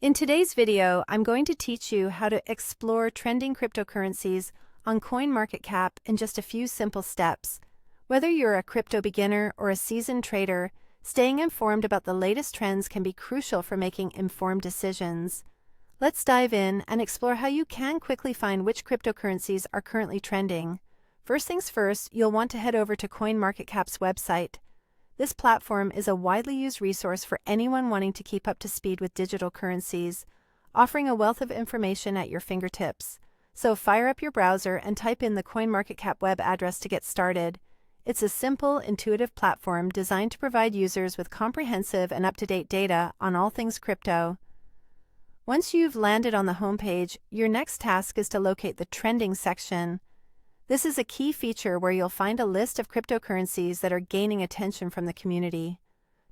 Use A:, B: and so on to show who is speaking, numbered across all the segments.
A: In today's video, I'm going to teach you how to explore trending cryptocurrencies on CoinMarketCap in just a few simple steps. Whether you're a crypto beginner or a seasoned trader, staying informed about the latest trends can be crucial for making informed decisions. Let's dive in and explore how you can quickly find which cryptocurrencies are currently trending. First things first, you'll want to head over to CoinMarketCap's website. This platform is a widely used resource for anyone wanting to keep up to speed with digital currencies, offering a wealth of information at your fingertips. So fire up your browser and type in the CoinMarketCap web address to get started. It's a simple, intuitive platform designed to provide users with comprehensive and up-to-date data on all things crypto. Once you've landed on the homepage, your next task is to locate the trending section. This is a key feature where you'll find a list of cryptocurrencies that are gaining attention from the community.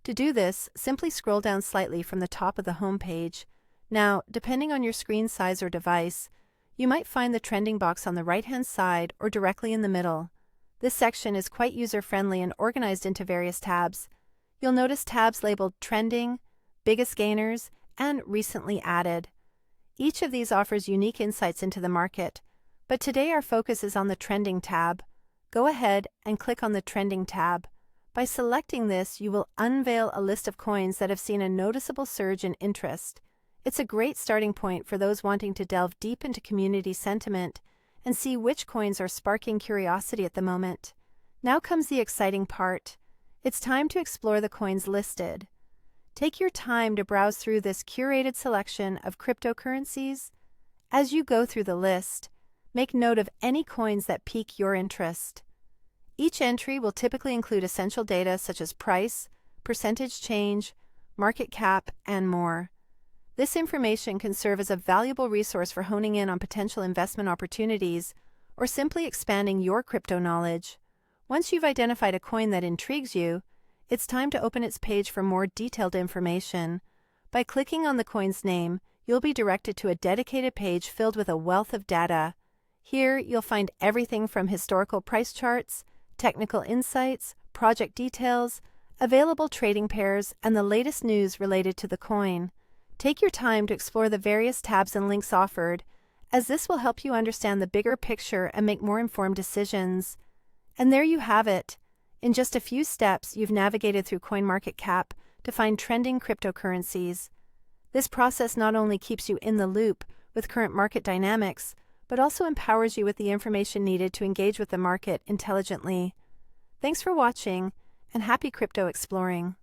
A: To do this, simply scroll down slightly from the top of the homepage. Now, depending on your screen size or device, you might find the trending box on the right-hand side or directly in the middle. This section is quite user-friendly and organized into various tabs. You'll notice tabs labeled Trending, Biggest Gainers, and Recently Added. Each of these offers unique insights into the market. But today our focus is on the Trending tab. Go ahead and click on the Trending tab. By selecting this, you will unveil a list of coins that have seen a noticeable surge in interest. It's a great starting point for those wanting to delve deep into community sentiment and see which coins are sparking curiosity at the moment. Now comes the exciting part. It's time to explore the coins listed. Take your time to browse through this curated selection of cryptocurrencies. As you go through the list, make note of any coins that pique your interest. Each entry will typically include essential data such as price, percentage change, market cap, and more. This information can serve as a valuable resource for honing in on potential investment opportunities or simply expanding your crypto knowledge. Once you've identified a coin that intrigues you, it's time to open its page for more detailed information. By clicking on the coin's name, you'll be directed to a dedicated page filled with a wealth of data. Here, you'll find everything from historical price charts, technical insights, project details, available trading pairs, and the latest news related to the coin. Take your time to explore the various tabs and links offered, as this will help you understand the bigger picture and make more informed decisions. And there you have it. In just a few steps, you've navigated through CoinMarketCap to find trending cryptocurrencies. This process not only keeps you in the loop with current market dynamics, but also empowers you with the information needed to engage with the market intelligently. Thanks for watching, and happy crypto exploring.